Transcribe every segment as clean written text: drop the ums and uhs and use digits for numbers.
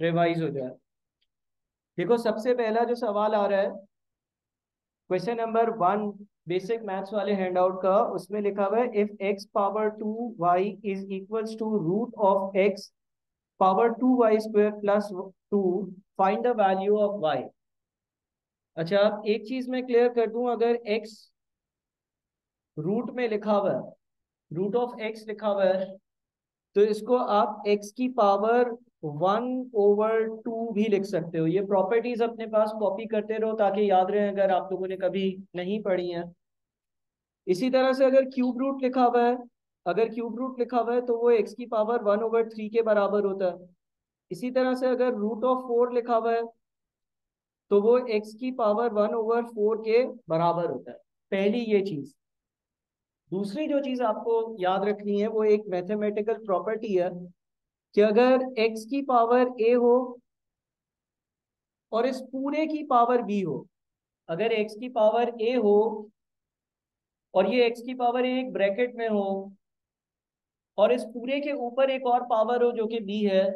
Revise हो जाए। देखो सबसे पहला जो सवाल आ रहा है, क्वेश्चन नंबर 1, बेसिक मैथ्स वाले हैंडआउट का, उसमें लिखा हुआ है if x power 2 y is equals to root of x power 2 y² plus 2, find the value of y। अच्छा, अब एक चीज मैं क्लियर कर दूं, अगर x रूट में लिखा हुआ है, रूट ऑफ x लिखा हुआ है, तो इसको आप x की पावर 1/2 भी लिख सकते हो। ये प्रॉपर्टीज अपने पास कॉपी करते रहो ताकि याद रहे, अगर आप लोगों ने कभी नहीं पढ़ी हैं। इसी तरह से अगर क्यूब रूट लिखा हुआ है, अगर क्यूब रूट लिखा हुआ है तो वो x की पावर 1/3 के बराबर होता है। इसी तरह से अगर रूट ऑफ 4 लिखा हुआ है तो वो x की पावर 1/4 के बराबर होता है। पहली ये चीज। दूसरी जो चीज आपको याद रखनी है वो एक मैथमेटिकल प्रॉपर्टी है कि अगर x की पावर a हो और इस पूरे की पावर b हो, अगर x की पावर a हो और ये x की पावर a एक ब्रैकेट में हो और इस पूरे के ऊपर एक और पावर हो जो कि b है,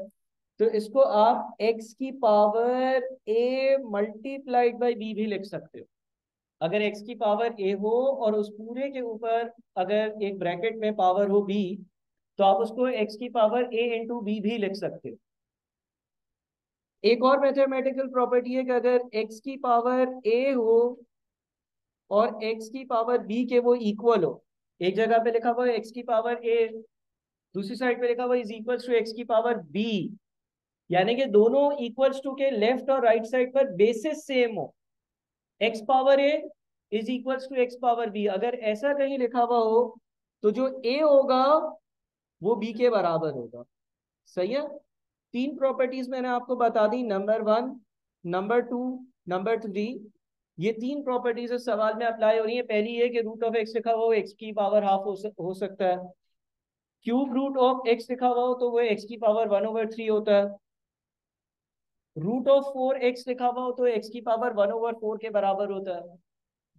तो इसको आप x की power a multiplied by b भी लिख सकते हो। अगर x की पावर a हो और उस पूरे के ऊपर अगर एक ब्रैकेट में पावर हो b, तो आप उसको x की पावर a इंटू बी भी लिख सकते हो। एक और मैथमेटिकल प्रॉपर्टी है कि अगर x की पावर a हो और x की पावर b के वो इक्वल हो, एक जगह पे लिखा हुआ है x की पावर a, दूसरी साइड पे लिखा हुआ इज इक्वल्स टू x की पावर b, यानी कि दोनों इक्वल्स टू के लेफ्ट और राइट साइड पर बेसिस सेम हो, x power a is equals to x power b, अगर ऐसा कहीं लिखा हुआ हो तो जो a होगा वो b के बराबर होगा। सही है। तीन प्रॉपर्टीज मैंने आपको बता दी, नंबर 1, नंबर 2, नंबर 3। ये तीन प्रॉपर्टीज इस सवाल में अप्लाई हो रही है। पहली है कि रूट ऑफ एक्स लिखा हुआ हो एक्स की पावर हाफ हो सकता है। क्यूब रूट ऑफ एक्स लिखा हुआ हो तो वो एक्स की पावर 1/3 होता है। रूट ऑफ 4x लिखा हुआ हो तो एक्स की पावर 1/4 के बराबर होता है।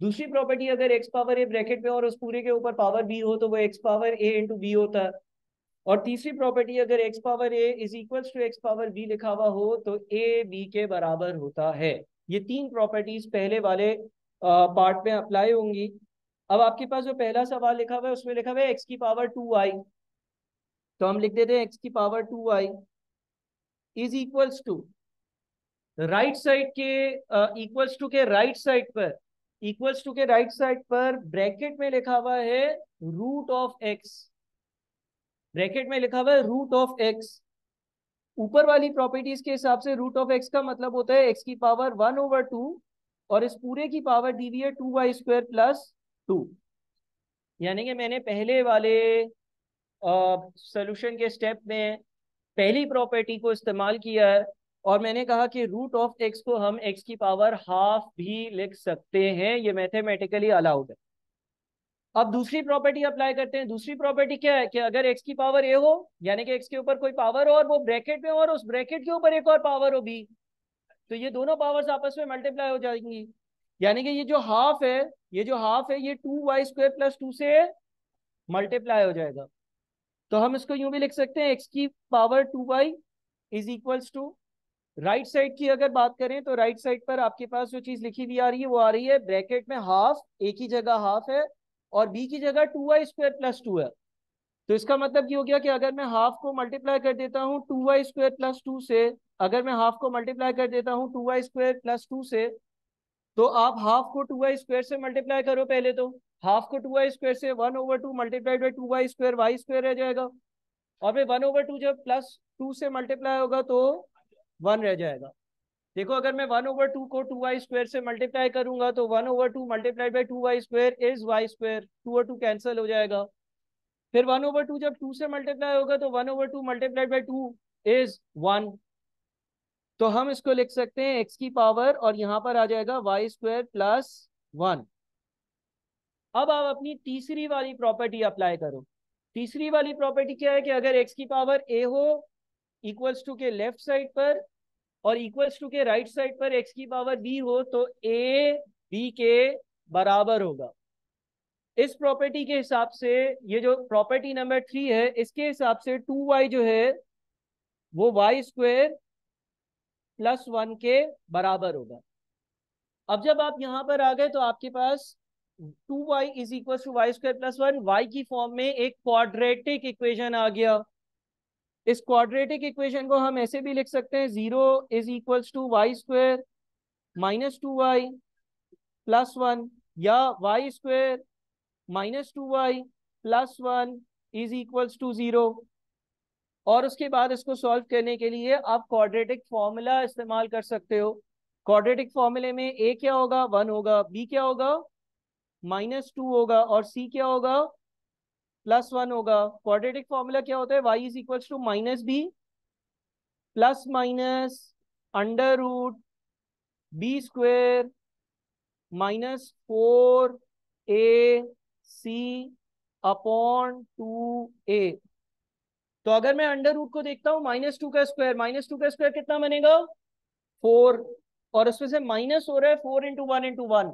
दूसरी प्रॉपर्टी, अगर एक्स पावर ए ब्रैकेट में और उस पूरे के ऊपर पावर बी हो तो वो x power a into b होता है। और तीसरी प्रॉपर्टी, अगर x power a is equals to x power b लिखा हुआ हो तो ए बी के बराबर होता है। ये तीन प्रॉपर्टीज पहले वाले पार्ट में अप्लाई होंगी। अब आपके पास जो पहला सवाल लिखा हुआ है उसमें लिखा हुआ है एक्स की पावर 2y, तो हम लिख देते हैं एक्स की power 2y is equals to right side के इक्वल्स टू के राइट साइड पर, इक्वल्स टू के राइट साइड पर ब्रैकेट में लिखा हुआ है रूट ऑफ एक्स, ब्रैकेट में लिखा हुआ है रूट ऑफ एक्स। ऊपर वाली प्रॉपर्टीज के हिसाब से रूट ऑफ एक्स का मतलब होता है एक्स की पावर 1/2 और इस पूरे की पावर दी हुई है 2y² प्लस 2। यानी कि मैंने पहले वाले सोल्यूशन के स्टेप में पहली प्रॉपर्टी को इस्तेमाल किया है और मैंने कहा कि रूट ऑफ एक्स को हम एक्स की पावर हाफ भी लिख सकते हैं, ये मैथमेटिकली अलाउड है। अब दूसरी प्रॉपर्टी अप्लाई करते हैं। दूसरी प्रॉपर्टी क्या है कि अगर x की पावर a हो, यानी कि x के ऊपर कोई पावर हो और वो ब्रैकेट में हो और उस ब्रैकेट के ऊपर एक और पावर हो b, तो ये दोनों पावर्स आपस में मल्टीप्लाई हो जाएंगी। यानी कि ये जो हाफ है, ये जो हाफ है ये 2y² प्लस 2 से मल्टीप्लाई हो जाएगा। तो हम इसको यूं भी लिख सकते हैं x की power 2y is equals to, right side की अगर बात करें तो राइट साइड पर आपके पास जो चीज लिखी हुई आ रही है वो आ रही है ब्रैकेट में हाफ, ए की जगह हाफ है और बी की जगह 2y² प्लस 2 है। तो इसका मतलब ये हो गया कि अगर मैं हाफ को मल्टीप्लाई कर देता हूँ 2y² प्लस 2 से, अगर मैं हाफ को मल्टीप्लाई कर देता हूँ 2y² प्लस 2 से, तो आप हाफ को 2y² से मल्टीप्लाई करो पहले, तो हाफ को 2y² से 1/2 मल्टीप्लाइड बाई 2y² y² रह जाएगा, और फिर 1/2 जब प्लस 2 से मल्टीप्लाई होगा तो 1 रह जाएगा। देखो अगर मैं 1/2 को 2y² से मल्टीप्लाई करूंगा तो 1/2 multiplied by 2y² is y², 2 और 2 कैंसिल हो जाएगा। फिर 1/2 जब 2 से मल्टीप्लाई होगा तो 1/2 मल्टीप्लाइड बाई 2 इज 1। तो हम इसको लिख सकते हैं x की पावर और यहां पर आ जाएगा y² प्लस 1। अब आप अपनी तीसरी वाली प्रॉपर्टी अप्लाई करो। तीसरी वाली प्रॉपर्टी क्या है कि अगर x की पावर a हो इक्वल्स टू के लेफ्ट साइड पर और इक्वल्स टू के राइट साइड पर x की पावर b हो तो a b के बराबर होगा। इस प्रॉपर्टी के हिसाब से, ये जो प्रॉपर्टी नंबर 3 है इसके हिसाब से 2y जो है वो y² +1 के बराबर होगा। अब जब आप यहां पर आ गए तो आपके पास 2y is equal to y square plus one, y की फॉर्म में एक क्वाड्रेटिक इक्वेशन आ गया। इस क्वाड्रेटिक इक्वेशन को हम ऐसे भी लिख सकते हैं, 0 is equals to y square -2y plus one, या y² -2y plus one is equals to 0। और उसके बाद इसको सॉल्व करने के लिए आप क्वाड्रेटिक फॉर्मूला इस्तेमाल कर सकते हो। क्वाड्रेटिक फॉर्मूले में a क्या होगा, 1 होगा, b क्या होगा, -2 होगा, और c क्या होगा, +1 होगा। क्वाड्रेटिक फॉर्मूला क्या होता है, y is equals to -b plus minus √b² -4ac/2a। तो अगर मैं अंडर रूट को देखता हूं, -2 का स्क्वायर, -2 का स्क्वायर कितना बनेगा, 4, और उसमें से माइनस हो रहा है 4 इंटू 1 इंटू 1,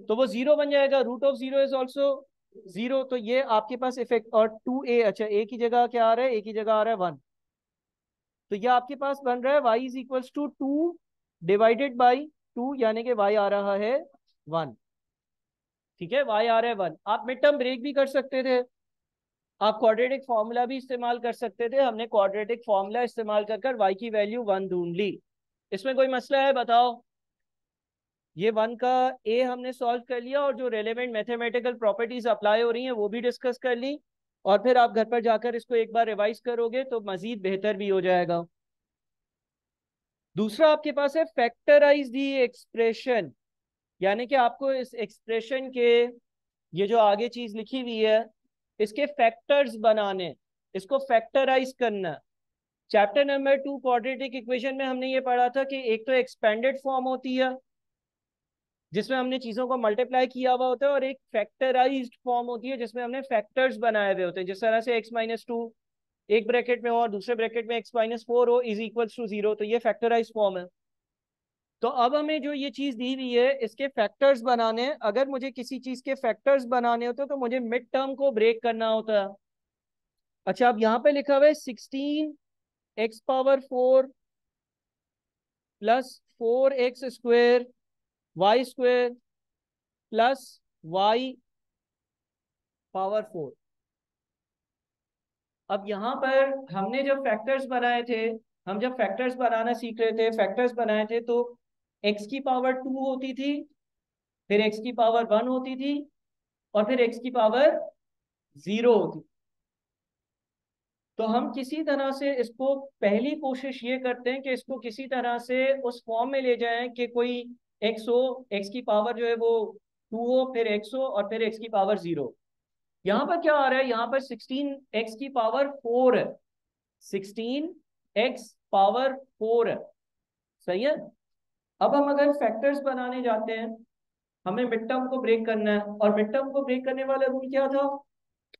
तो वो 0 बन जाएगा। √0 इज ऑल्सो 0, तो ये आपके पास इफेक्ट। और 2a, अच्छा a की जगह क्या आ रहा है, a की जगह आ रहा है 1, तो ये आपके पास बन रहा है y is equals to 2 divided by 2, यानी कि y आ रहा है 1। ठीक है, y आ रहा है 1। आप मिड टर्म ब्रेक भी कर सकते थे, आप क्वाड्रेटिक फॉर्मूला भी इस्तेमाल कर सकते थे। हमने क्वाड्रेटिक फॉर्मूला इस्तेमाल कर कर y की वैल्यू 1 ढूंढ ली। इसमें कोई मसला है, बताओ। ये 1 का a हमने सॉल्व कर लिया, और जो रेलेवेंट मैथमेटिकल प्रॉपर्टीज अप्लाई हो रही हैं वो भी डिस्कस कर ली। और फिर आप घर पर जाकर इसको एक बार रिवाइज करोगे तो मजीद बेहतर भी हो जाएगा। दूसरा आपके पास है फैक्टराइज दी एक्सप्रेशन, यानी कि आपको इस एक्सप्रेशन के, ये जो आगे चीज लिखी हुई है, इसके फैक्टर्स बनाने, इसको फैक्टराइज करना। चैप्टर नंबर 2 क्वाड्रेटिक इक्वेशन में हमने ये पढ़ा था कि एक तो एक्सपेंडेड फॉर्म होती है जिसमें हमने चीजों को मल्टीप्लाई किया हुआ होता है, और एक फैक्टराइज्ड फॉर्म होती है जिसमें हमने फैक्टर्स बनाए हुए होते हैं। जिस तरह से x-2 एक ब्रैकेट में हो और दूसरे ब्रैकेट में x-4 हो इज इक्वल्स टू 0, तो ये फैक्टराइज फॉर्म है। तो अब हमें जो ये चीज दी हुई है इसके फैक्टर्स बनाने, अगर मुझे किसी चीज के फैक्टर्स बनाने होते तो मुझे मिड टर्म को ब्रेक करना होता है। अच्छा, अब यहाँ पे लिखा हुआ है 16x⁴ +4x² y² +y⁴। अब यहाँ पर हमने जब फैक्टर्स बनाए थे, हम जब फैक्टर्स बनाना सीख रहे थे, फैक्टर्स बनाए थे, तो x⁴ 2 होती थी, फिर x⁴ 1 होती थी, और फिर x⁴ 0 होती। तो हम किसी तरह से इसको, पहली कोशिश ये करते हैं कि इसको किसी तरह से उस फॉर्म में ले जाएं कि कोई x हो, x की पावर जो है वो 2 हो, फिर x हो, और फिर x⁴ 0। यहाँ पर क्या आ रहा है, यहाँ पर 16x⁴ है, 16x⁴ है, सही है। अब हम अगर फैक्टर्स बनाने जाते हैं, हमें मिड टर्म को ब्रेक करना है, और मिड टर्म को ब्रेक करने वाला रूल क्या था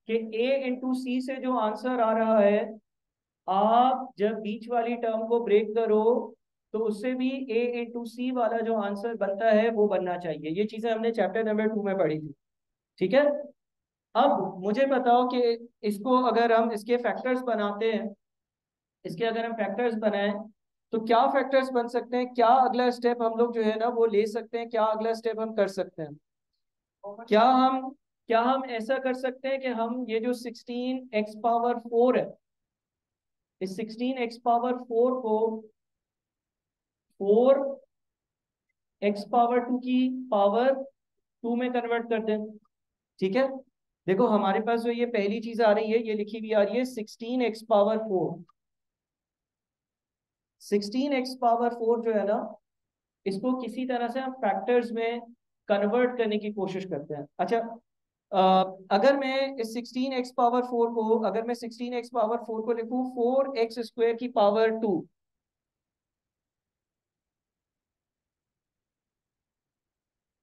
कि a इंटू सी से जो आंसर आ रहा है, आप जब बीच वाली टर्म को ब्रेक करो तो उससे भी a इंटू सी वाला जो आंसर बनता है वो बनना चाहिए। ये चीजें हमने चैप्टर नंबर 2 में पढ़ी थी। ठीक है, अब मुझे बताओ कि इसको अगर हम इसके फैक्टर्स बनाते हैं, इसके अगर हम फैक्टर्स बनाएं तो क्या फैक्टर्स बन सकते हैं, क्या अगला स्टेप हम लोग जो है ना वो ले सकते हैं, क्या अगला स्टेप हम कर सकते हैं। क्या हम ऐसा कर सकते हैं कि हम ये जो 16x⁴ है, इस 16x⁴ को 4x⁴ की पावर 2 में कन्वर्ट कर दें। ठीक है, देखो हमारे पास जो ये पहली चीज आ रही है, ये लिखी हुई आ रही है 16x⁴। 16x⁴ जो है ना, इसको किसी तरह से हम फैक्टर्स में कन्वर्ट करने की कोशिश करते हैं। अच्छा, अगर मैं इस 16x⁴ को, अगर मैं 16x⁴ को लिखूं 4x² की पावर 2,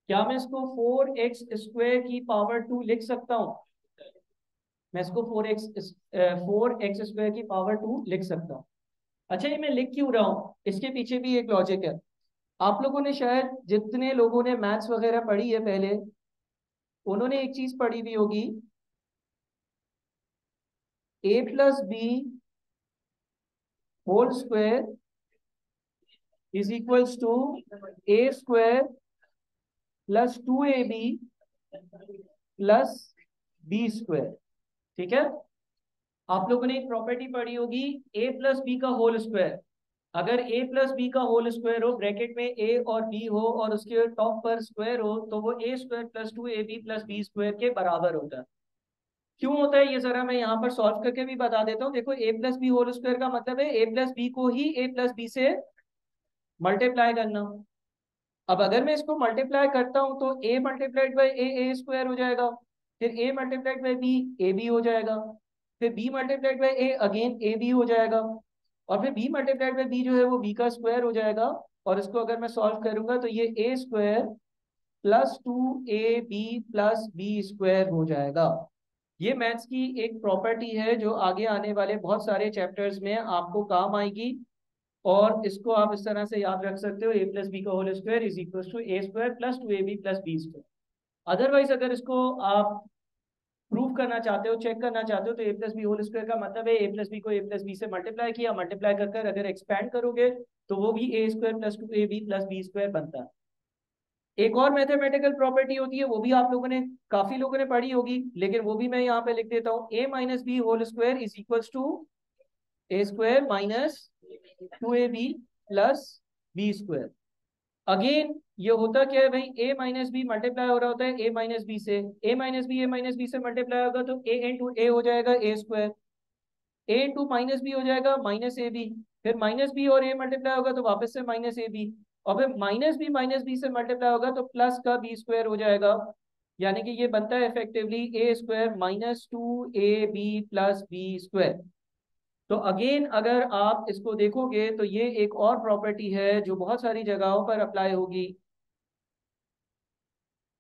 क्या मैं इसको 4x² की पावर 2 लिख सकता हूं। मैं इसको 4x² की पावर 2 लिख सकता हूँ। अच्छा, ये मैं लिख क्यों रहा हूँ, इसके पीछे भी एक लॉजिक है। आप लोगों ने शायद, जितने लोगों ने मैथ्स वगैरह पढ़ी है पहले, उन्होंने एक चीज पढ़ी भी होगी, a + b whole square is equals to A square plus 2ab plus B square. ठीक है, आप लोगों ने एक प्रॉपर्टी पढ़ी होगी, ए प्लस बी का होल स्क्वायर। अगर ए प्लस बी का होल स्क्वायर हो, ब्रैकेट में ए और बी हो और उसके टॉप पर स्क्वायर हो, तो वो A square plus 2ab plus B square के बराबर होता है। क्यों होता है ये जरा मैं यहाँ पर सॉल्व करके भी बता देता हूँ। देखो, ए प्लस बी होल स्क्वायर का मतलब है ए प्लस बी को ही ए प्लस बी से मल्टीप्लाई करना। अब अगर मैं इसको मल्टीप्लाई करता हूँ तो a multiplied by a square हो जाएगा, फिर a multiplied by b a b हो जाएगा, फिर b multiplied by a again a b हो जाएगा, और फिर b मल्टीप्लाइड बाई बी जो है वो b का स्क्वायर हो जाएगा। और इसको अगर मैं सॉल्व करूंगा तो ये A square plus 2ab plus B square हो जाएगा। ये मैथ्स की एक प्रॉपर्टी है जो आगे आने वाले बहुत सारे चैप्टर्स में आपको काम आएगी, और इसको आप इस तरह से याद रख सकते हो, ए प्लस बी का whole square is equal to A square plus 2ab plus B square. Otherwise अगर इसको आप प्रूव करना चाहते हो, चेक करना चाहते हो, तो A plus B whole square का मतलब है ए प्लस बी को ए प्लस बी से मल्टीप्लाई किया, मल्टीप्लाई कर कर अगर एक्सपैंड करोगे तो वो भी A square plus 2ab plus B square बनता है। एक और मैथमेटिकल प्रॉपर्टी होती है, वो भी आप लोगों ने, काफी लोगों ने पढ़ी होगी, लेकिन वो भी मैं यहाँ पे लिख देता हूँ, A minus B whole square is equals to A square minus 2ab plus B square. Again ये होता क्या है भाई, ए माइनस बी मल्टीप्लाई हो रहा होता है ए माइनस बी से, ए माइनस बी से मल्टीप्लाई होगा तो ए इंटू ए हो जाएगा ए स्क्वायर, ए इंटू माइनस बी हो जाएगा माइनस ए बी, फिर माइनस बी और ए मल्टीप्लाई होगा तो वापस से माइनस ए बी, और फिर माइनस बी से मल्टीप्लाई होगा तो प्लस का बी स्क्वायर हो जाएगा। यानी कि ये बनता है effectively A square minus 2ab plus B square. तो अगेन अगर आप इसको देखोगे तो ये एक और प्रॉपर्टी है जो बहुत सारी जगहों पर अप्लाई होगी,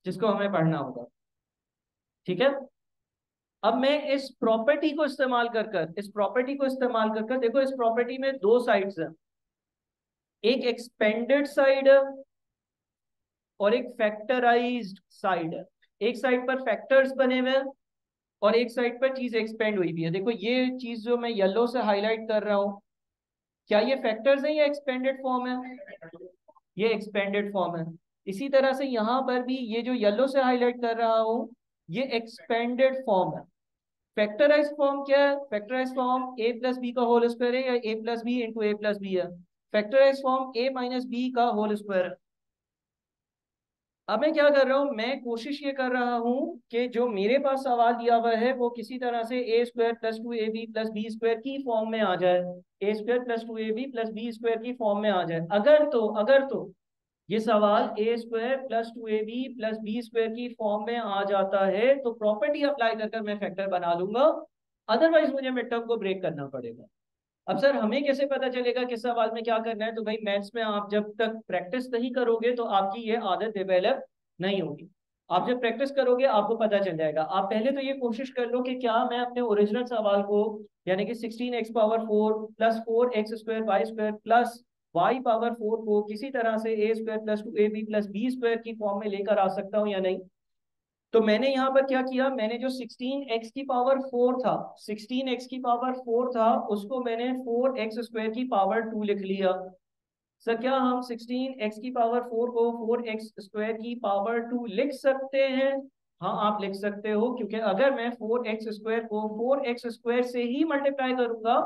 जिसको हमें पढ़ना होगा। ठीक है, अब मैं इस प्रॉपर्टी को इस्तेमाल कर कर, देखो इस प्रॉपर्टी में दो साइड्स हैं, एक एक्सपेंडेड साइड है और एक फैक्टराइज्ड साइड है। एक साइड पर फैक्टर्स बने हुए हैं और एक साइड पर चीज एक्सपेंड हुई भी है। देखो ये चीज जो मैं येलो से हाईलाइट कर रहा हूँ, क्या ये फैक्टर्स है या एक्सपेंडेड फॉर्म है? ये एक्सपेंडेड फॉर्म है। इसी तरह से यहाँ पर भी ये जो येलो से हाईलाइट कर रहा हूँ, ये एक्सपेंडेड फॉर्म है। फैक्टराइज फॉर्म क्या है? फैक्टराइज फॉर्म ए प्लस बी का होल स्क्वायर है या ए प्लस बी इंटू ए प्लस बी है। फैक्टराइज फॉर्म ए माइनस बी का होल स्क्वायर है। अब मैं क्या कर रहा हूँ, मैं कोशिश ये कर रहा हूँ कि जो मेरे पास सवाल दिया हुआ है वो किसी तरह से A square plus 2ab plus B square की फॉर्म में आ जाए, A square plus 2ab plus B square की फॉर्म में आ जाए। अगर तो ये सवाल A square plus 2ab plus B square की फॉर्म में आ जाता है तो प्रॉपर्टी अप्लाई कर कर मैं फैक्टर बना लूंगा, अदरवाइज मुझे मिड टर्म को ब्रेक करना पड़ेगा। अब सर हमें कैसे पता चलेगा किस सवाल में क्या करना है? तो भाई मैथ्स में आप जब तक प्रैक्टिस नहीं करोगे तो आपकी ये आदत डेवलप नहीं होगी। आप जब प्रैक्टिस करोगे आपको पता चल जाएगा। आप पहले तो ये कोशिश कर लो कि क्या मैं अपने ओरिजिनल सवाल को, यानी कि 16x power 4 plus 4x square Y square plus Y power 4 को किसी तरह से A square plus 2ab plus B square की फॉर्म में लेकर आ सकता हूँ या नहीं। तो मैंने यहाँ पर क्या किया, मैंने जो 16x की पावर 4 था, 16x की पावर 4 था, उसको मैंने 4x स्क्वायर की पावर 2 लिख लिया। सर क्या हम 16x की पावर 4 को 4x स्क्वायर की पावर 2 लिख सकते हैं? हाँ आप लिख सकते हो, क्योंकि अगर मैं 4x स्क्वायर को 4x स्क्वायर से ही मल्टीप्लाई करूंगा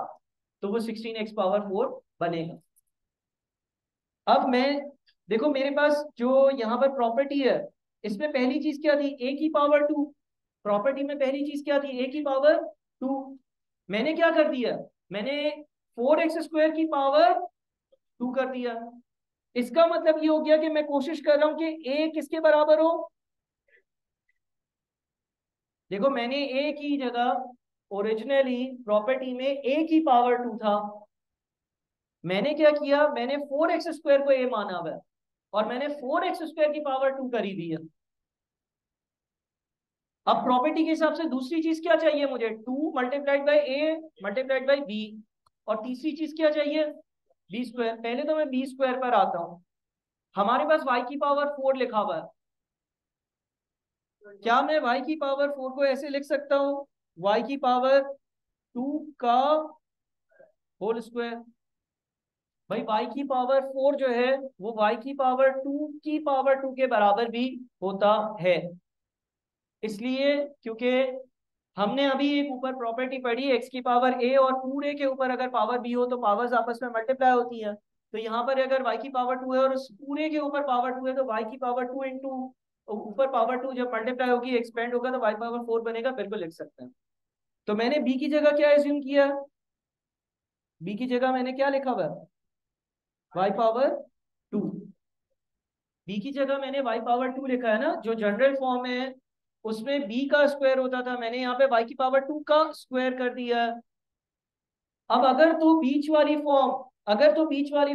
तो वो 16x पावर 4 बनेगा। अब मैं, देखो मेरे पास जो यहाँ पर प्रॉपर्टी है, इसमें पहली चीज क्या थी, ए की पावर 2। प्रॉपर्टी में पहली चीज क्या थी, ए की पावर 2। मैंने क्या कर दिया, मैंने 4x स्क्वायर की पावर 2 कर दिया। इसका मतलब ये हो गया कि मैं कोशिश कर रहा हूं कि ए किसके बराबर हो। देखो मैंने ए की जगह, ओरिजिनली प्रॉपर्टी में ए की पावर 2 था, मैंने क्या किया, मैंने 4x स्क्वायर को ए माना हुआ है और मैंने 4x स्क्वायर की पावर 2 करी दी है। अब प्रॉपर्टी के हिसाब से दूसरी चीज क्या चाहिए मुझे, 2 multiplied by a multiplied by b, और तीसरी चीज क्या चाहिए, बी स्क्वायर। पहले तो मैं बी स्क्वायर पर आता हूं। हमारे पास y की पावर 4 लिखा हुआ है, क्या मैं y की पावर 4 को ऐसे लिख सकता हूँ, y की पावर 2 का होल स्क्वायर? भाई y की पावर 4 जो है वो y की पावर 2 की पावर 2 के बराबर भी होता है। इसलिए क्योंकि हमने अभी एक ऊपर प्रॉपर्टी पढ़ी, x की पावर a और पूरे के ऊपर अगर पावर b हो तो पावर्स आपस में मल्टीप्लाई होती हैं। तो यहाँ पर अगर y की पावर 2 है और उस पूरे के ऊपर पावर 2 है तो y की पावर 2 इंटू ऊपर पावर 2 जब मल्टीप्लाई होगी एक्सपेंड होगा तो y पावर 4 बनेगा, बिल्कुल लिख सकते हैं। तो मैंने b की जगह क्या एज्यूम किया, b की जगह मैंने क्या लिखा हुआ है, y पावर 2। b की जगह मैंने y पावर 2 लिखा है ना, जो जनरल फॉर्म है उसमें b का स्क्वायर होता था, मैंने यहाँ पे y की पावर 2 का स्क्वायर कर दिया है। अब अगर तो बीच वाली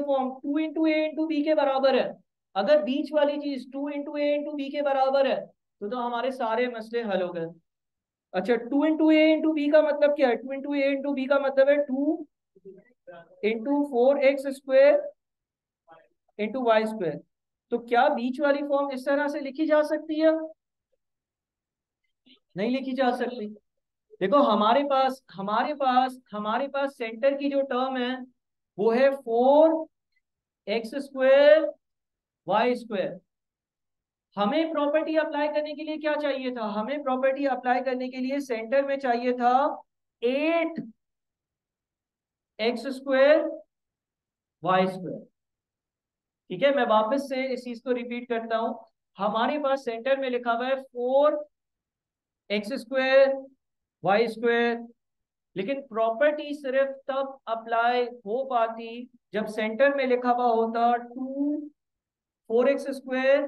फॉर्म 2 इंटू ए इंटू बी के बराबर है, अगर बीच वाली चीज 2 इंटू ए इंटू बी के बराबर है तो हमारे सारे मसले हल हो गए। अच्छा, 2 इंटू ए इंटू बी का मतलब क्या है, 2 इंटू ए इंटू बी का मतलब है 2 into 4x square into y square. तो क्या बीच वाली फॉर्म इस तरह से लिखी जा सकती है? नहीं लिखी जा सकती। देखो हमारे पास सेंटर की जो टर्म है वो है 4x स्क्वायर वाई स्क्वायर। हमें प्रॉपर्टी अप्लाई करने के लिए क्या चाहिए था, हमें प्रॉपर्टी अप्लाई करने के लिए सेंटर में चाहिए था 8x स्क्वायर वाई स्क्वायर। ठीक है, मैं वापस से इस चीज को रिपीट करता हूं। हमारे पास सेंटर में लिखा हुआ है 4x स्क्वायर वाई स्क्वायर, लेकिन प्रॉपर्टी सिर्फ तब अप्लाई हो पाती जब सेंटर में लिखा हुआ होता 4x स्क्वायर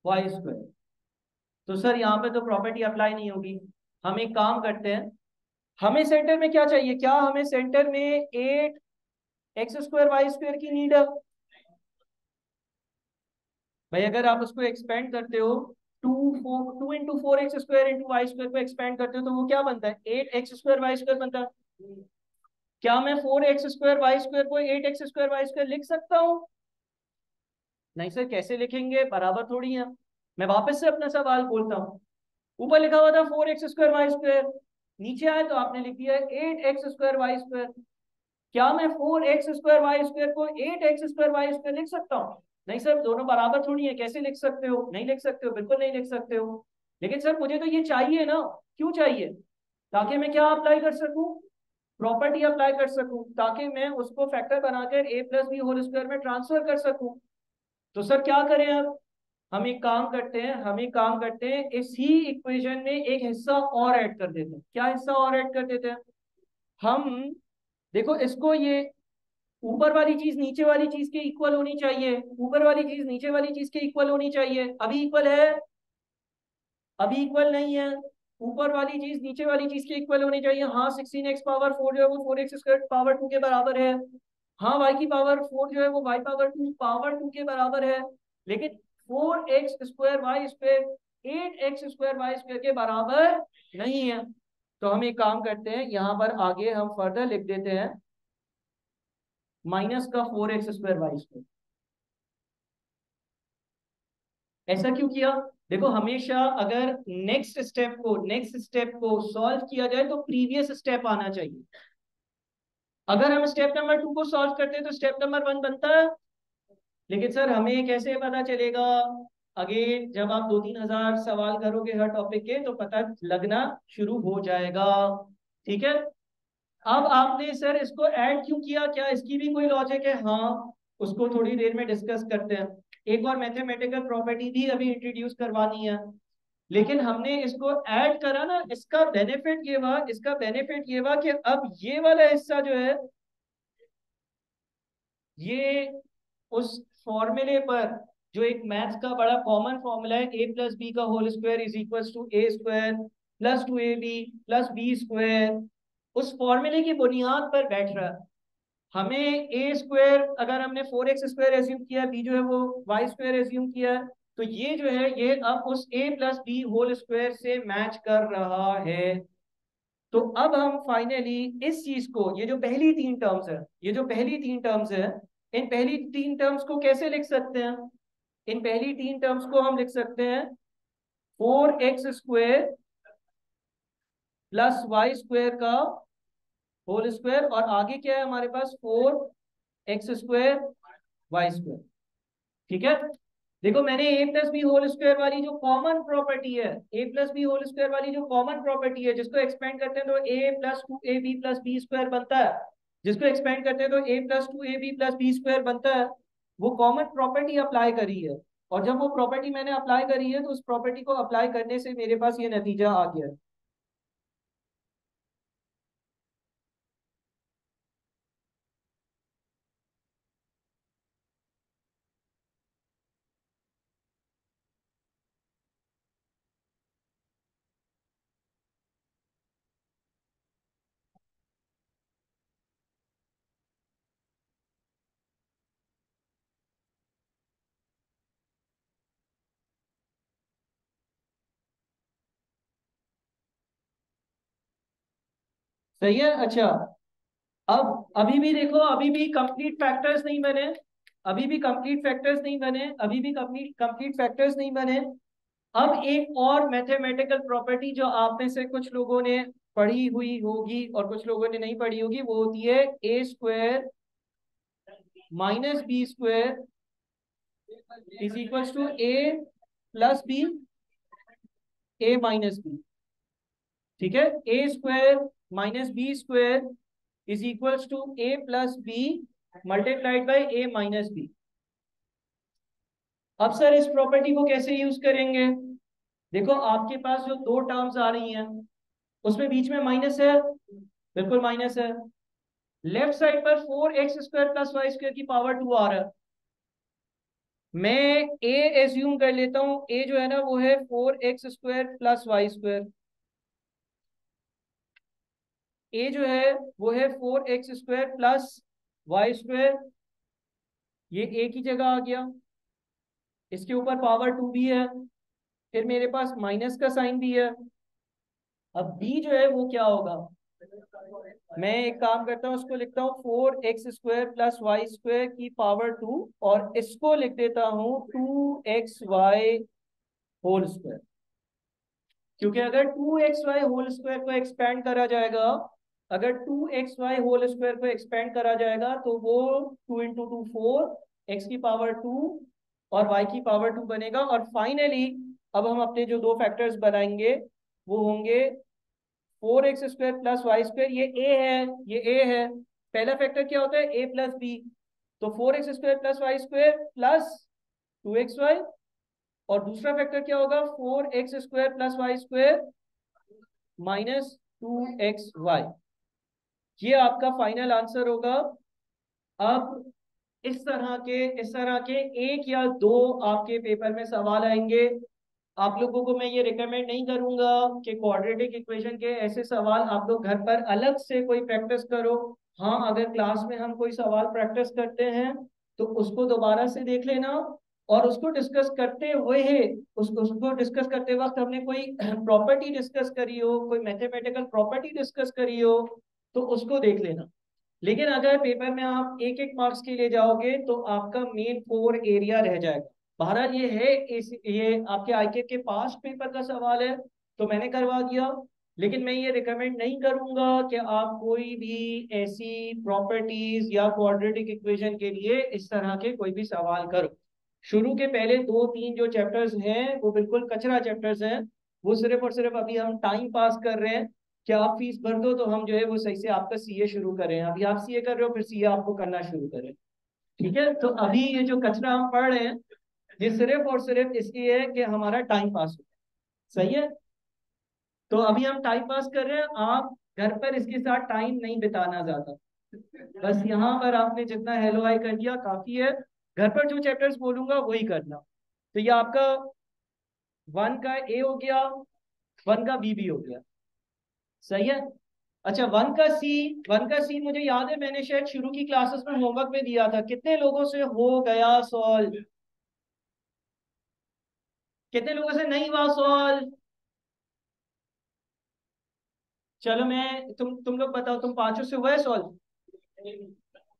वाई स्क्वायर। तो सर यहाँ पे तो प्रॉपर्टी अप्लाई नहीं होगी। हम एक काम करते हैं, हमें सेंटर में क्या चाहिए, क्या हमें सेंटर में 8x स्क्वायर वाई स्क्वायर की नीड है? भाई अगर आप उसको एक्सपेंड करते हो, 2 into 4x square into y square को एक्सपेंड करते हो तो वो क्या बनता है, 8x स्क्वायर वाई स्क्वायर बनता है। क्या मैं 4x स्क्वायर वाई स्क्वायर को 8x स्क्वायर वाई स्क्वायर लिख सकता हूँ? नहीं सर, कैसे लिखेंगे, बराबर थोड़ी है। मैं वापस से अपना सवाल बोलता हूँ। ऊपर लिखा हुआ था 4x स्क्वायर वाई स्क्वायर, नीचे आए तो आपने लिख दिया 8x स्क्वायर वाई स्क्वायर। क्या मैं 4x स्क्वायर वाई स्क्वायर को 8x स्क्वायर वाई स्क्वायर लिख सकता हूँ? नहीं सर, दोनों बराबर थोड़ी है, कैसे लिख सकते हो, नहीं लिख सकते हो, बिल्कुल नहीं लिख सकते हो। लेकिन सर मुझे तो ये चाहिए ना, क्यों चाहिए, ताकि मैं क्या अप्लाई कर सकूं, प्रॉपर्टी अप्लाई कर सकूं, ताकि मैं उसको फैक्टर बनाकर a plus B whole square में ट्रांसफर कर सकूं। तो सर क्या करें अब, हम एक काम करते हैं इसी इक्वेशन में एक हिस्सा और ऐड कर देते हैं। क्या हिस्सा और ऐड कर देते हैं हम, देखो इसको, ये ऊपर वाली चीज नीचे वाली चीज के इक्वल होनी चाहिए, ऊपर वाली चीज नीचे वाली चीज के इक्वल होनी चाहिए। अभी इक्वल है? अभी इक्वल नहीं है। ऊपर वाली चीज नीचे वाली चीज के इक्वल होनी चाहिए। हाँ, 16x पावर 4 जो है वो 4x स्क्वायर पावर 2 के बराबर है। हाँ, y की पावर 4 जो है वो y पावर 2 पावर 2 के बराबर है। लेकिन 4x square Y square 8x square Y square के बराबर नहीं है। तो हम एक काम करते हैं, यहाँ पर आगे हम फर्दर लिख देते हैं माइनस का 4x स्क्वायर वाई स्क्वायर। ऐसा क्यों किया? देखो हमेशा अगर नेक्स्ट स्टेप को सॉल्व किया जाए तो प्रीवियस स्टेप आना चाहिए। अगर हम स्टेप नंबर 2 को सॉल्व करते हैं तो स्टेप नंबर 1 बनता है। लेकिन सर हमें कैसे पता चलेगा, अगेन जब आप 2-3 हजार सवाल करोगे हर टॉपिक के तो पता लगना शुरू हो जाएगा। ठीक है, अब आपने सर इसको ऐड क्यों किया, क्या इसकी भी कोई लॉजिक है? हाँ, उसको थोड़ी देर में डिस्कस करते हैं। एक और मैथमेटिकल प्रॉपर्टी भी अभी इंट्रोड्यूस करवानी है, लेकिन हमने इसको ऐड करा ना, इसका बेनिफिट ये हुआ कि अब ये वाला हिस्सा जो है ये उस फॉर्मूले पर, जो एक मैथ्स का बड़ा कॉमन फॉर्मूला है, a प्लस बी का whole square is equal to A square plus 2ab plus B square, उस फॉर्मूले की बुनियाद पर बैठ रहा है। हमें ए स्क्वायर, अगर हमने 4x स्क्वायर एज्यूम किया, बी जो है वो वाई स्क्वायर एज्यूम किया, तो ये जो है ये अब उस a plus B whole square से मैच कर रहा है। तो अब हम फाइनली इस चीज को, ये जो पहली तीन टर्म्स है, इन पहली तीन टर्म्स को कैसे लिख सकते हैं, इन पहली तीन टर्म्स को हम लिख सकते हैं 4x square plus Y square का होल स्क्वायर, और आगे क्या है हमारे पास, 4 एक्स स्क्वायर वाई स्क्वायर। ठीक है, देखो मैंने a plus B whole square वाली जो कॉमन प्रॉपर्टी है, ए प्लस बी होल स्क्वायर वाली जो कॉमन प्रॉपर्टी है, जिसको एक्सपेंड करते हैं तो A plus two A B plus B square बनता है, जिसको एक्सपेंड करते हैं तो A plus two A B plus B square बनता है, वो कॉमन प्रॉपर्टी अप्लाई करी है। और जब वो प्रॉपर्टी मैंने अप्लाई करी है तो उस प्रॉपर्टी को अप्लाई करने से मेरे पास ये नतीजा आ गया। सही है। अच्छा, अब अभी भी देखो, अभी भी कंप्लीट फैक्टर्स नहीं बने, अभी भी कंप्लीट फैक्टर्स नहीं बने, अभी भी कंप्लीट कंप्लीट फैक्टर्स नहीं बने। अब एक और मैथमेटिकल प्रॉपर्टी जो आप में से कुछ लोगों ने पढ़ी हुई होगी और कुछ लोगों ने नहीं पढ़ी होगी, वो होती है A square minus B square is equals to A plus B, A minus B. ठीक है, A square minus B square is equals to A plus B multiplied by A minus B. अब सर इस property को कैसे use करेंगे? देखो आपके पास जो दो टर्म्स आ रही हैं उसमें बीच में माइनस है, बिल्कुल माइनस है। लेफ्ट साइड पर four x square plus Y square की पावर टू आ रहा है। मैं ए एज्यूम कर लेता हूं, ए जो है ना वो है four x square plus Y square. A जो है वो है four x square plus Y square, ये ए की जगह आ गया। इसके ऊपर पावर टू भी है, फिर मेरे पास माइनस का साइन भी है। अब बी जो है वो क्या होगा? मैं एक काम करता हूँ, उसको लिखता हूँ four x square plus Y square की पावर टू, और इसको लिख देता हूँ two x y whole square. क्योंकि अगर two x y whole square को एक्सपेंड करा जाएगा, अगर two x y whole square को एक्सपेंड करा जाएगा तो वो two into two four, x की पावर टू और वाई की पावर टू बनेगा। और फाइनली अब हम अपने जो दो फैक्टर्स बनाएंगे वो होंगे four x square plus Y square, ये ए है, ये ए है। पहला फैक्टर क्या होता है? ए प्लस बी। तो four x square plus Y square plus two x y. और दूसरा फैक्टर क्या होगा? Four x square plus Y square minus two x y. ये आपका फाइनल आंसर होगा। अब इस तरह के एक या दो आपके पेपर में सवाल आएंगे। आप लोगों को मैं ये रिकमेंड नहीं करूंगा कि क्वाड्रेटिक इक्वेशन के ऐसे सवाल आप लोग घर पर अलग से कोई प्रैक्टिस करो। हाँ, अगर क्लास में हम कोई सवाल प्रैक्टिस करते हैं तो उसको दोबारा से देख लेना, और उसको डिस्कस करते हुए उसको डिस्कस करते वक्त हमने कोई प्रॉपर्टी डिस्कस करी हो, कोई मैथमेटिकल प्रॉपर्टी डिस्कस करी हो, तो उसको देख लेना। लेकिन अगर पेपर में आप एक एक मार्क्स के लिए जाओगे तो आपका मेन कोर एरिया रह जाएगा। बहरहाल ये है, ये आपके आईके के पास पेपर का सवाल है तो मैंने करवा दिया। लेकिन मैं ये रिकमेंड नहीं करूंगा कि आप कोई भी ऐसी प्रॉपर्टीज या क्वाड्रेटिक इक्वेशन के लिए इस तरह के कोई भी सवाल करो। शुरू के पहले दो तीन जो चैप्टर्स हैं वो बिल्कुल कचरा चैप्टर्स हैं। वो सिर्फ और सिर्फ अभी हम टाइम पास कर रहे हैं कि आप फीस भर दो तो हम जो है वो सही से आपका सीए शुरू करें। अभी आप सीए कर रहे हो, फिर सीए आपको करना शुरू करें। ठीक है, तो अभी ये जो कचरा हम पढ़ रहे हैं ये सिर्फ और सिर्फ इसलिए है कि हमारा टाइम पास हो। सही है, तो अभी हम टाइम पास कर रहे हैं, आप घर पर इसके साथ टाइम नहीं बिताना ज्यादा। बस यहाँ पर आपने जितना हेलो हाई कर दिया काफी है। घर पर जो चैप्टर्स बोलूंगा वही करना। तो ये आपका वन का ए हो गया, वन का बी भी हो गया। सही है। अच्छा, वन का सी मुझे याद है मैंने शायद शुरू की क्लासेस में होमवर्क में दिया था। कितने लोगों से हो गया सॉल्व? कितने लोगों से नहीं हुआ सॉल्व? चलो मैं तुम लोग बताओ, तुम पांचों से हुआ है सॉल्व?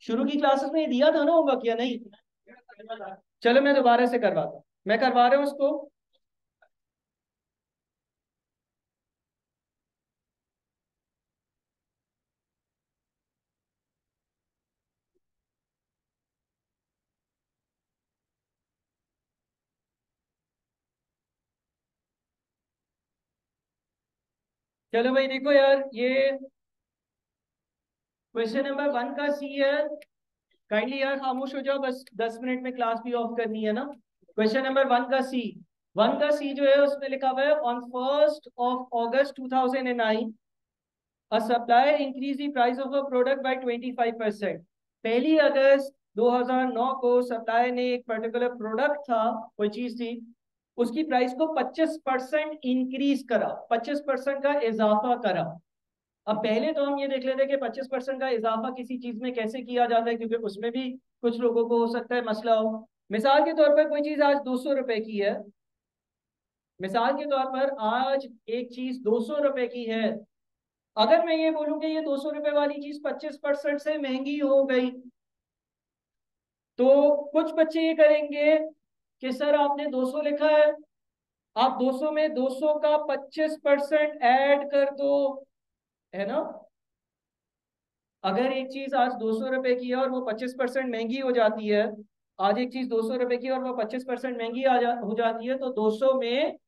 शुरू की क्लासेस में ये दिया था ना होमवर्क या नहीं? चलो मैं दोबारा से करवाता हूँ, मैं करवा रहा हूँ उसको। चलो भाई देखो यार, ये क्वेश्चन नंबर 1 का सी है। काइंडली यार खामोश हो जाओ, बस 10 मिनट में क्लास भी ऑफ करनी है ना। क्वेश्चन नंबर 1 का सी जो है उसमें लिखा हुआ है, on 1 a supplier increase the price of a product by 25%। 1 अगस्त 2009 को सप्लायर ने एक पर्टिकुलर प्रोडक्ट था, कोई चीज थी, उसकी प्राइस को 25% इंक्रीज करा, 25% का इजाफा करा। अब पहले तो हम ये देख लेते हैं कि 25% का इजाफा किसी चीज में कैसे किया जाता है, क्योंकि उसमें भी कुछ लोगों को हो सकता है मसला हो। मिसाल के तौर पर कोई चीज आज 200 रुपए की है, मिसाल के तौर पर आज एक चीज 200 रुपए की है। अगर मैं ये बोलूं कि ये 200 रुपए वाली चीज 25% से महंगी हो गई, तो कुछ बच्चे ये करेंगे कि सर आपने 200 लिखा है, आप 200 में 200 का 25% ऐड कर दो, है ना। अगर एक चीज आज 200 रुपए की है और वो 25% महंगी हो जाती है, आज एक चीज 200 रुपए की है और वो 25% महंगी हो जाती है, तो 200 में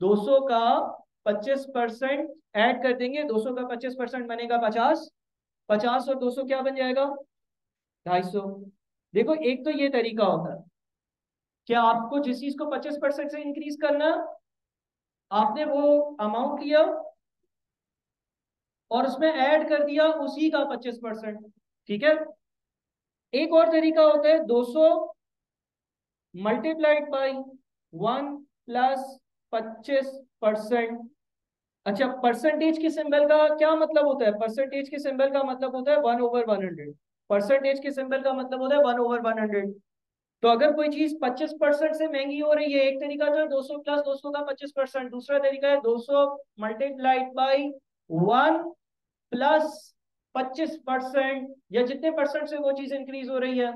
200 का 25% ऐड कर देंगे, 200 का 25% बनेगा 50, 50 और 200 क्या बन जाएगा, 250। देखो एक तो ये तरीका होता है कि आपको जिस चीज को 25% से इंक्रीज करना है, आपने वो अमाउंट लिया और उसमें ऐड कर दिया उसी का 25%। ठीक है। एक और तरीका होता है 200 मल्टीप्लाइड बाई 1 प्लस 25%। अच्छा, परसेंटेज के सिंबल का क्या मतलब होता है, परसेंटेज के सिंबल का मतलब होता है 1/100। परसेंटेज के सिंबल का मतलब होता है 1/100। तो अगर कोई चीज 25% से महंगी हो रही है, एक तरीका तो है 200 प्लस 200 का 25%, दूसरा तरीका है 200 मल्टीप्लाइड बाई 1 प्लस 25%, या जितने परसेंट से वो चीज इंक्रीज हो रही है।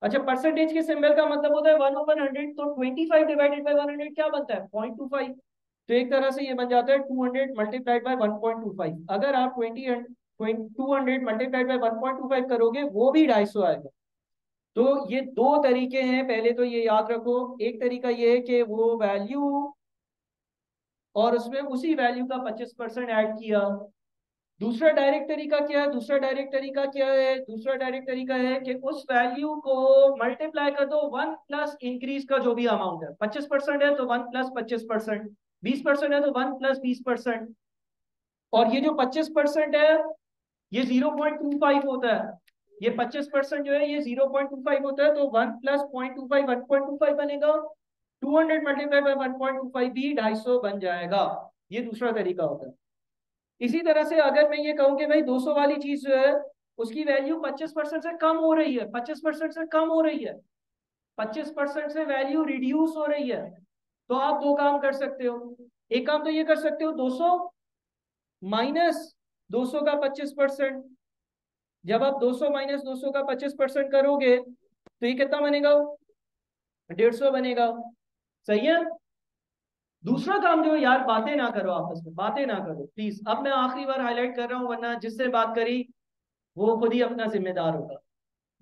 अच्छा, परसेंटेज के सिंबल का मतलब होता है 1/100, तो 25 डिवाइडेड बाई 100 क्या बनता है, 0.25। तो एक तरह से ये बन जाता है 200 मल्टीप्लाइड बाई 1.25। अगर आप 200 मल्टीप्लाइड बाई 1.25 करोगे, वो भी 250 आएगा। तो ये दो तरीके हैं, पहले तो ये याद रखो। एक तरीका ये है कि वो वैल्यू और उसमें उसी वैल्यू का 25% ऐड किया। दूसरा डायरेक्ट तरीका क्या है, दूसरा डायरेक्ट तरीका है कि उस वैल्यू को मल्टीप्लाई कर दो 1 प्लस इंक्रीज का जो भी अमाउंट है, 25% है तो 1 प्लस 25%, 20% है तो 1 प्लस 20%। और ये जो 25% है, ये 0.25 होता है। ये 25% जो है ये 0.25 होता है, तो 1 प्लस 0.25 1.25 बनेगा। 200 मल्टीप्लाई बाई 1.25 भी 250 बन जाएगा। ये दूसरा तरीका होता है। इसी तरह से अगर मैं ये कहूँ कि भाई 200 वाली चीज जो है उसकी वैल्यू 25% से कम हो रही है, 25% से कम हो रही है, 25% से वैल्यू रिड्यूस हो रही है, तो आप दो काम कर सकते हो। एक काम तो ये कर सकते हो, 200 माइनस 200 का 25%। जब आप 200 माइनस 200 का 25% करोगे तो ये कितना बनेगा, 150 बनेगा। सही है। दूसरा काम जो है यार, बातें ना करो आपस में, बातें ना करो प्लीज। अब मैं आखिरी बार हाईलाइट कर रहा हूं, वरना जिससे बात करी वो खुद ही अपना जिम्मेदार होगा।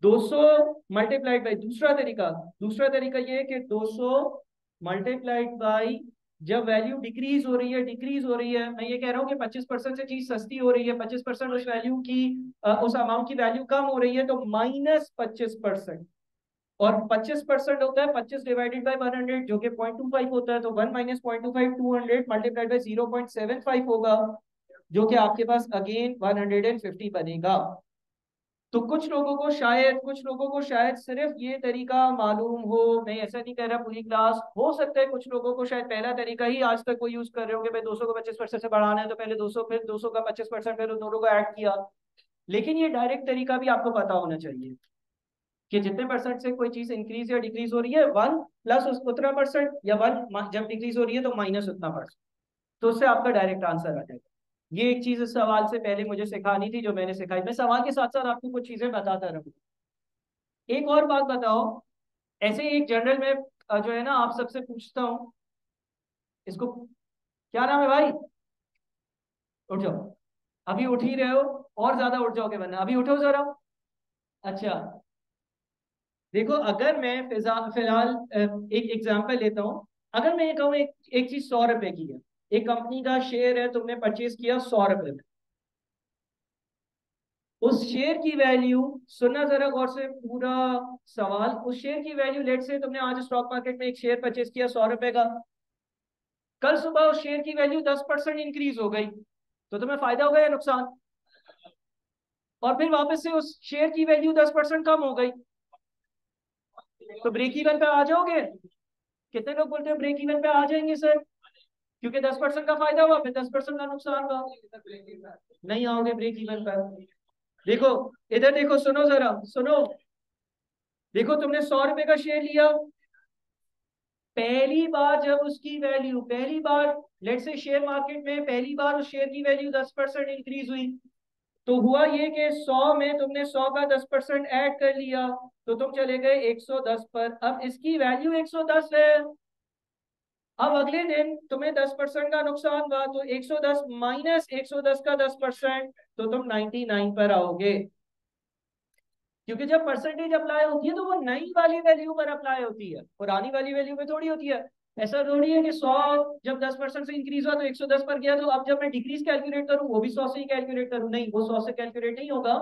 200 मल्टीप्लाइड बाई, दूसरा तरीका ये है कि 200 मल्टीप्लाइड बाई, जब वैल्यू डिक्रीज हो रही है, मैं ये कह रहा हूँ कि 25% से चीज सस्ती हो रही है, 25% उस वैल्यू की उस अमाउंट की वैल्यू कम हो रही है, तो -25%। और 25% होता है 25 डिवाइडेड बाई 100, जो कि 0.25 होता है, तो 1 माइनस 0.25 200 मल्टीप्लाइड बाई 0.75 होगा, जो कि आपके पास अगेन 150 बनेगा। तो कुछ लोगों को शायद सिर्फ ये तरीका मालूम हो, मैं ऐसा नहीं कह रहा पूरी क्लास, हो सकता है कुछ लोगों को शायद पहला तरीका ही आज तक वो यूज कर रहे हो कि भाई 200 को 25% से बढ़ाना है, तो पहले 200 फिर 200 का 25% फिर उन दोनों को ऐड किया। लेकिन ये डायरेक्ट तरीका भी आपको पता होना चाहिए कि जितने परसेंट से कोई चीज इंक्रीज या डिक्रीज हो रही है, 1 प्लस उतना परसेंट, या 1 जब डिक्रीज हो रही है तो माइनस उतना परसेंट, तो उससे आपका डायरेक्ट आंसर आ जाएगा। ये एक चीज इस सवाल से पहले मुझे सिखानी थी, जो मैंने सिखाई। मैं सवाल के साथ साथ आपको कुछ चीजें बताता रहूँ। एक और बात बताओ, ऐसे एक जनरल में जो है ना, आप सबसे पूछता हूँ, इसको क्या नाम है भाई, उठ जाओ। अभी उठ ही रहे हो, और ज्यादा उठ जाओगे वरना, अभी उठो जरा। अच्छा, देखो अगर मैं फिलहाल एक एग्जांपल लेता हूँ। अगर मैं ये कहूँ एक चीज 100 रुपए की है, एक कंपनी का शेयर है, तुमने परचेज किया 100 रुपए में। उस शेयर की वैल्यू, सुनना जरा गौर से पूरा सवाल, उस शेयर की वैल्यू, लेट से तुमने आज स्टॉक मार्केट में एक शेयर परचेज किया 100 रुपए का, कल सुबह उस शेयर की वैल्यू 10% इंक्रीज हो गई, तो तुम्हें फायदा होगा या नुकसान? और फिर वापस से उस शेयर की वैल्यू 10% कम हो गई, तो ब्रेक इवन पे आ जाओगे? कितने लोग बोलते हैं ब्रेक इवन पे आ जाएंगे सर, क्योंकि 10% का फायदा हुआ, फिर 10% का नुकसान हुआ। नहीं आओगे ब्रेक इवन पर। देखो, इधर देखो, सुनो जरा सुनो। देखो, तुमने 100 रुपए का शेयर लिया, पहली बार जब उसकी वैल्यू, पहली बार लेट से शेयर मार्केट में पहली बार उस शेयर की वैल्यू 10% इंक्रीज हुई, तो हुआ ये कि 100 में तुमने 100 का 10% ऐड कर लिया, तो तुम चले गए 110 पर। अब इसकी वैल्यू 110 है। अब अगले दिन तुम्हें 10% का नुकसान हुआ, तो 110 माइनस 110 का 10%, तो तुम 99 पर आओगे। क्योंकि जब परसेंटेज अप्लाई होती है तो वो नई वाली वैल्यू पर अप्लाई होती है, पुरानी वाली वैल्यू पे थोड़ी होती है। ऐसा थोड़ी है कि 100 जब 10% से इंक्रीज हुआ तो 110 पर गया, तो अब जब मैं डिक्रीज कैलकुलेट करूं वो भी 100 से ही कैलकुलेट करूं, नहीं, वो 100 से कैलकुलेट नहीं होगा।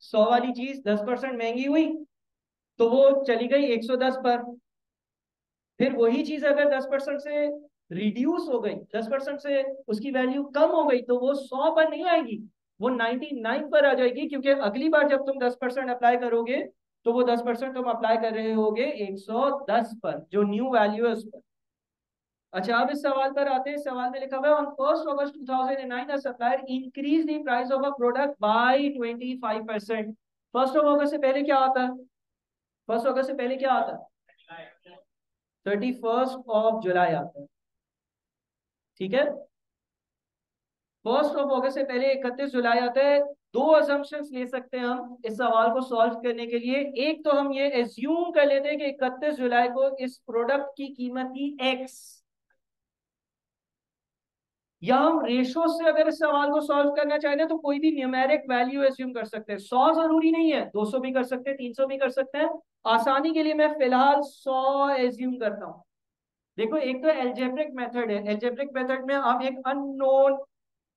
100 वाली चीज 10% महंगी हुई तो वो चली गई 110 पर। फिर वही चीज अगर 10% से रिड्यूस हो गई, 10% से उसकी वैल्यू कम हो गई, तो वो 100 पर नहीं आएगी, वो 99 पर आ जाएगी, क्योंकि अगली बार जब तुम 10% अप्लाई करोगे तो वो 10% तुम अप्लाई कर रहे होगे 110 पर, जो न्यू वैल्यू है उस पर। अच्छा, अब इस सवाल पर आते हैं। इस सवाल में लिखा हुआ है, on 1 August 2009 a supplier increase the price of a product by 25%। 1 अगस्त से पहले क्या आता है? 1 अगस्त से पहले क्या आता है? 31 जुलाई आता है। ठीक है, 1 अगस्त से पहले 31 जुलाई आता है। दो अजम्पशंस ले सकते हैं हम इस सवाल को सॉल्व करने के लिए। एक तो हम ये एज्यूम कर लेते हैं कि 31 जुलाई को इस प्रोडक्ट की कीमत थी एक्स, या हम रेशो से अगर इस सवाल को सॉल्व करना चाहें तो कोई भी न्यूमेरिक वैल्यू एज्यूम कर सकते हैं। 100 जरूरी नहीं है, 200 भी कर सकते हैं, 300 भी कर सकते हैं। आसानी के लिए मैं फिलहाल 100 एज्यूम करता हूं। देखो, एक तो एल्जेब्रिक मेथड है, एल्जेब्रिक मेथड में आप एक अननोन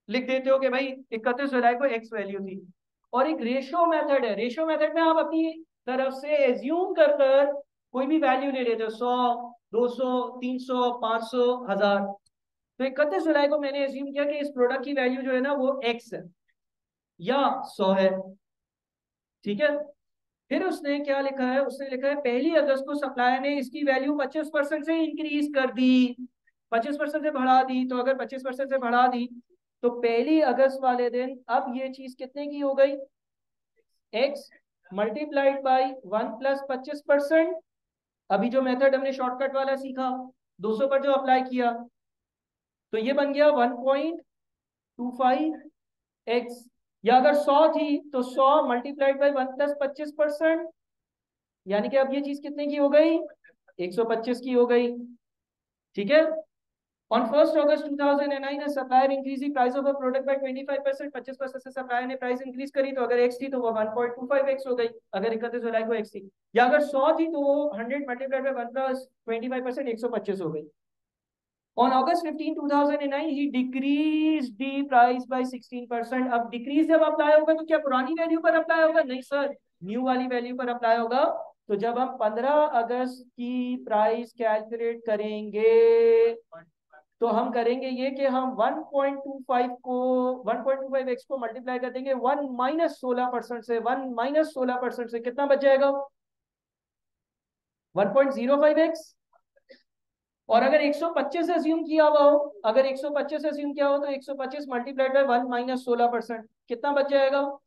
लिख देते हो कि भाई 31 जुलाई को एक्स वैल्यू थी, और एक रेशियो मेथड है, रेशियो मेथड में आप अपनी तरफ से एज्यूम कर कर कोई भी वैल्यू ले लेते हो, 100, 200, 300, 500, 1000। तो 31 जुलाई को मैंने एज्यूम किया कि इस प्रोडक्ट की वैल्यू जो है ना वो एक्स है या 100 है। ठीक है, फिर उसने क्या लिखा है, उसने लिखा है 1 अगस्त को सप्लायर ने इसकी वैल्यू 25% से इंक्रीज कर दी, 25% से बढ़ा दी। तो अगर 25% से बढ़ा दी तो 1 अगस्त वाले दिन अब ये चीज कितने की हो गई? X multiplied by 1 + 25%। अभी जो मेथड हमने शॉर्टकट वाला सीखा, 200 पर जो अप्लाई किया, तो ये बन गया 1.25x। या अगर 100 थी तो 100 मल्टीप्लाइड बाई 1 + 25%, यानी कि अब ये चीज कितने की हो गई? 125 की हो गई। ठीक है, on 1 August 2009 supplier increase the price of a product by 25%। 25% से सप्लायर ने प्राइस इंक्रीज करी, तो अगर एक्स थी तो वो 1.25x हो गई, अगर 31 जुलाई को एक्स थी। या अगर 100 थी तो वो 100 मल्टीप्लाइड बाय 1 + 25%, 125 हो गई। On August 15, 2009, he decreased the price by 16%। अब डिक्रीज जब अप्लाई होगा तो क्या पुरानी वैल्यू पर अप्लाई होगा? नहीं सर, न्यू वाली वैल्यू पर अप्लाई होगा। तो जब हम 15 अगस्त की प्राइस कैलकुलेट करेंगे तो हम करेंगे ये कि हम 1.25 को 1.25x को मल्टीप्लाई कर देंगे 1 - 16% से। 1 - 16% से कितना बच जाएगा? 1.05x। और अगर 125 अज्यूम किया हुआ हो, अगर 125 अज्यूम किया हो तो 125 मल्टीप्लाइड बाय 1 - 16%, कितना बच जाएगा?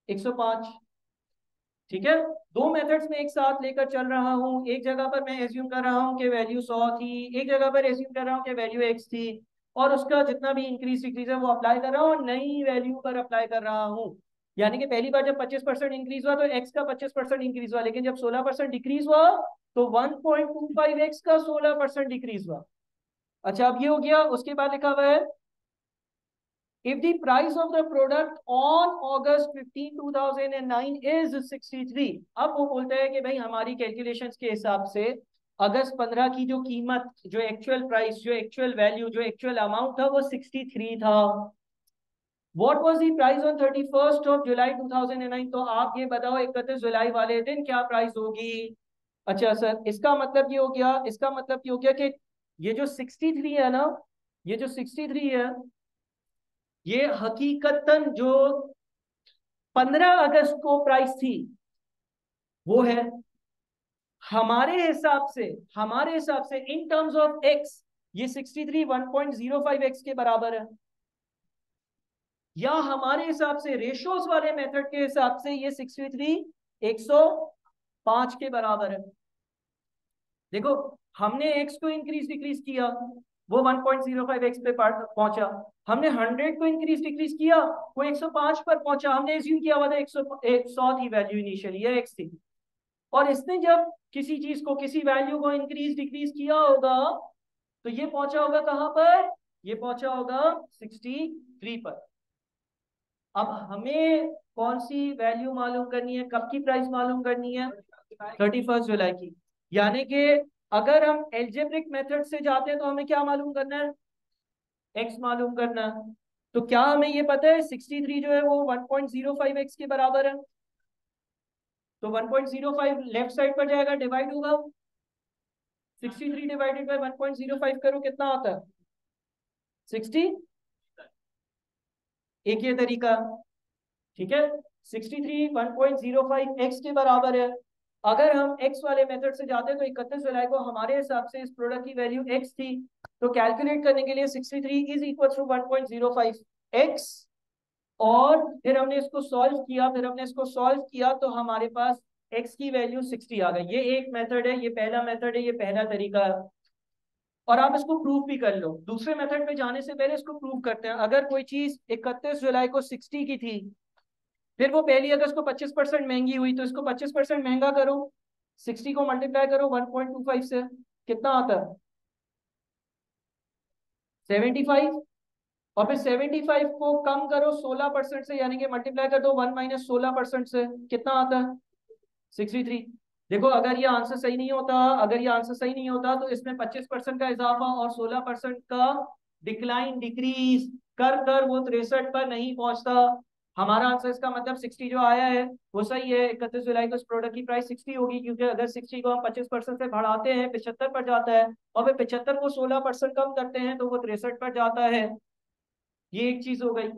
105। ठीक है, दो मेथड्स में एक साथ लेकर चल रहा हूं। एक जगह पर मैं एज्यूम कर रहा हूं कि वैल्यू 100 थी, एक जगह पर एज्यूम कर रहा हूं कि वैल्यू x थी, और उसका जितना भी इंक्रीज डिक्रीज है वो अप्लाई कर रहा हूं, नई वैल्यू पर अप्लाई कर रहा हूं। यानी कि पहली बार जब 25% इंक्रीज हुआ तो x का 25% इंक्रीज हुआ, लेकिन जब 16% डिक्रीज हुआ तो 1.25x का 16% डिक्रीज हुआ। अच्छा, अब ये हो गया। उसके बाद लिखा हुआ है, if the price of the product on August 15, 2009 is 63। अब वो बोलता है कि भाई हमारी कैलकुलेशंस के हिसाब से अगस्त 15 की जो कीमत, जो एक्चुअल प्राइस, जो एक्चुअल वैल्यू, जो एक्चुअल अमाउंट था वो 63 था। What was the price on 31st of July 2009? तो आप ये बताओ 31 जुलाई वाले दिन क्या प्राइस होगी? अच्छा सर, इसका मतलब ये हो गया, इसका मतलब ये हो गया कि ये जो 63 है ना, ये जो 63 है, ये हकीकतन जो 15 अगस्त को प्राइस थी वो है। हमारे हिसाब से, हमारे हिसाब से इन टर्म्स ऑफ एक्स, ये 63 1.05 एक्स के बराबर है, या हमारे हिसाब से रेशोज वाले मेथड के हिसाब से ये 63 105 के बराबर है। देखो, हमने एक्स को इंक्रीज डिक्रीज किया, वो 1.05 एक्स पे पहुंचा। हमने 100 को इंक्रीज डिक्रीज किया, वो 105 पर पहुंचा। हमने एज्यूम किया हुआ था 100 थी वैल्यू इनिशियली, ये एक्स थी। और इसने जब किसी चीज को, किसी वैल्यू को इंक्रीज डिक्रीज किया होगा, तो ये पहुंचा होगा कहां पर? ये पहुंचा होगा 63 पर। अब हमें कौन सी वैल्यू मालूम करनी है, कब की प्राइस मालूम करनी है? 31 जुलाई की। यानी कि अगर हम एल्जेब्रिक मेथड से जाते हैं तो हमें क्या मालूम करना है? एक्स मालूम करना है। तो क्या हमें ये पता है 63 जो है वो 1.05 एक्स के बराबर है? तो 1.05 लेफ्ट साइड पर जाएगा, डिवाइड होगा। 63 डिवाइडेड बाय 1.05 करो, कितना आता है? 60। एक ये तरीका, ठीक है। 63 1.05 एक्स के बराबर है। अगर हम एक्स वाले मेथड से जाते हैं तो 31 जुलाई को हमारे हिसाब से इस प्रोडक्ट की वैल्यू एक्स थी। तो कैलकुलेट करने के लिए 63 इज इक्वल टू 1.05 एक्स, और फिर हमने इसको सॉल्व किया, फिर हमने इसको सॉल्व किया तो हमारे पास एक्स की वैल्यू 60 आ गई। ये एक मेथड है, ये पहला मेथड है, ये पहला तरीका है। और आप इसको प्रूव भी कर लो। दूसरे मेथड पे जाने से पहले इसको प्रूव करते हैं। अगर कोई चीज 31 जुलाई को 60 की थी, फिर वो 1 अगस्त को 25% महंगी हुई, तो इसको 25% महंगा करो, 60 को मल्टीप्लाई करो 1.25 से, कितना आता है? 75। और फिर 75 को कम करो 16% से, यानी कि मल्टीप्लाई कर दो 1 माइनस 16% से, कितना आता है? 63। देखो, अगर ये आंसर सही नहीं होता, अगर ये आंसर सही नहीं होता तो इसमें 25% का इजाफा और 16% का डिक्लाइन, डिक्रीज कर कर वो 63 पर नहीं पहुंचता। हमारा आंसर, इसका मतलब 60 जो आया है वो सही है। 31 जुलाई को इस प्रोडक्ट की प्राइस 60 होगी, क्योंकि अगर 60 को हम 25% से बढ़ाते हैं 75 पर जाता है, और फिर 75 को 16% कम करते हैं तो वो 63 पर जाता है। ये एक चीज हो गई।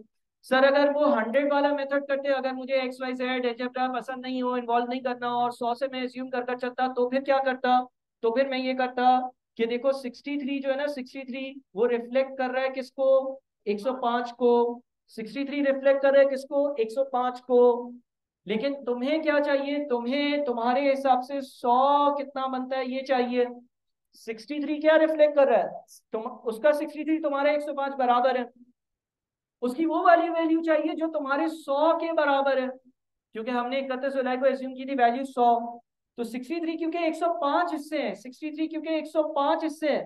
सर, अगर वो 100 वाला मेथड करते, अगर मुझे एक्स वाई जेड एल्जेब्रा पसंद नहीं हो, इन्वॉल्व नहीं करना हो, और 100 से मैं एज्यूम कर कर चलता, तो फिर क्या करता? तो फिर मैं ये करता कि देखो 63 जो है ना, 63 वो रिफ्लेक्ट कर रहा है किसको? 105 को। 63 रिफ्लेक्ट कर रहा है किसको? 105 को। लेकिन तुम्हें क्या चाहिए? तुम्हें तुम्हारे हिसाब से 100 कितना बनता है ये चाहिए। 63 क्या रिफ्लेक्ट कर रहा है? तुम उसका 63 तुम्हारे 105 बराबर है। उसकी वो वाली वैल्यू चाहिए जो तुम्हारे 100 के बराबर है, क्योंकि हमने 31 जुलाई को एज्यूम की थी वैल्यू 100। तो 63 क्योंकि 105 हिस्से हैं, 63 क्योंकि 105 हिस्से हैं,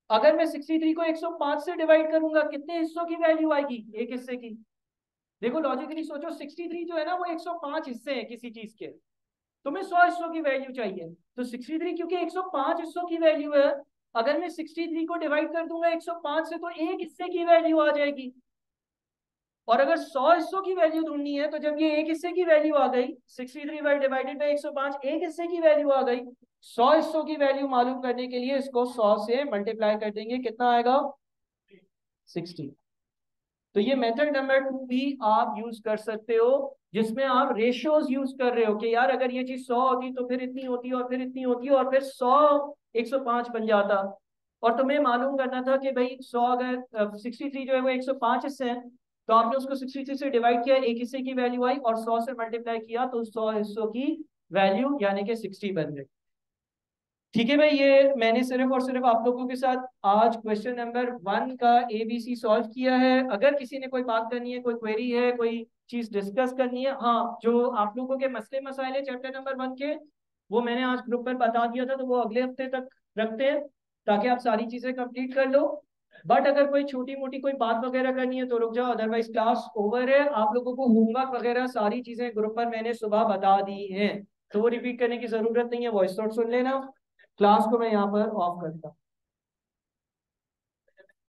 अगर मैं 63 को 105 से डिवाइड करूंगा कितने हिस्सों की वैल्यू आएगी? एक हिस्से की। देखो लॉजिकली सोचो, 63 जो है ना वो 105 हिस्से हैं किसी चीज के, तुम्हें 100 हिस्सों की वैल्यू चाहिए। तो 63 क्योंकि 105 हिस्सों की वैल्यू है, अगर मैं 63 को डिवाइड कर दूंगा 105 से तो एक हिस्से की वैल्यू आ जाएगी। और अगर 100 हिस्सों की वैल्यू ढूंढनी है तो जब ये एक हिस्से की वैल्यू आ गई, 63 बाई डिवाइडेड बाई 105, एक हिस्से की वैल्यू आ गई। 100 हिस्सों की वैल्यू मालूम करने के लिए इसको 100 से मल्टीप्लाई कर देंगे, कितना आएगा? 60। तो ये मेथड नंबर 2 भी आप यूज कर सकते हो, जिसमें आप रेशियोज यूज कर रहे हो कि यार अगर ये चीज 100 होती तो फिर इतनी होती, और फिर इतनी होती, और फिर 100 105 बन जाता। और तुम्हें मालूम करना था कि भाई 100, अगर 63 जो है वो 105 हिस्से हैं, तो आपने उसको 63 से डिवाइड किया, एक हिस्से की वैल्यू आई, और 100 से मल्टीप्लाई किया तो 100 हिस्सों की वैल्यू यानी कि 60 बन गई। ठीक है भाई, ये मैंने सिर्फ और सिर्फ आप लोगों के साथ आज क्वेश्चन नंबर 1 का ABC सॉल्व किया है। अगर किसी ने कोई बात करनी है, कोई क्वेरी है, कोई चीज डिस्कस करनी है, हाँ, जो आप लोगों के मसले मसाइल है चैप्टर नंबर 1 के, वो मैंने आज ग्रुप पर बता दिया था, तो वो अगले हफ्ते तक रखते हैं ताकि आप सारी चीजें कंप्लीट कर लो। बट अगर कोई छोटी मोटी कोई बात वगैरह करनी है तो रुक जाओ, अदरवाइज क्लास ओवर है। आप लोगों को होमवर्क वगैरह सारी चीजें ग्रुप पर मैंने सुबह बता दी हैं, तो वो रिपीट करने की जरूरत नहीं है, वॉइस नोट सुन लेना। क्लास को मैं यहाँ पर ऑफ करता हूँ।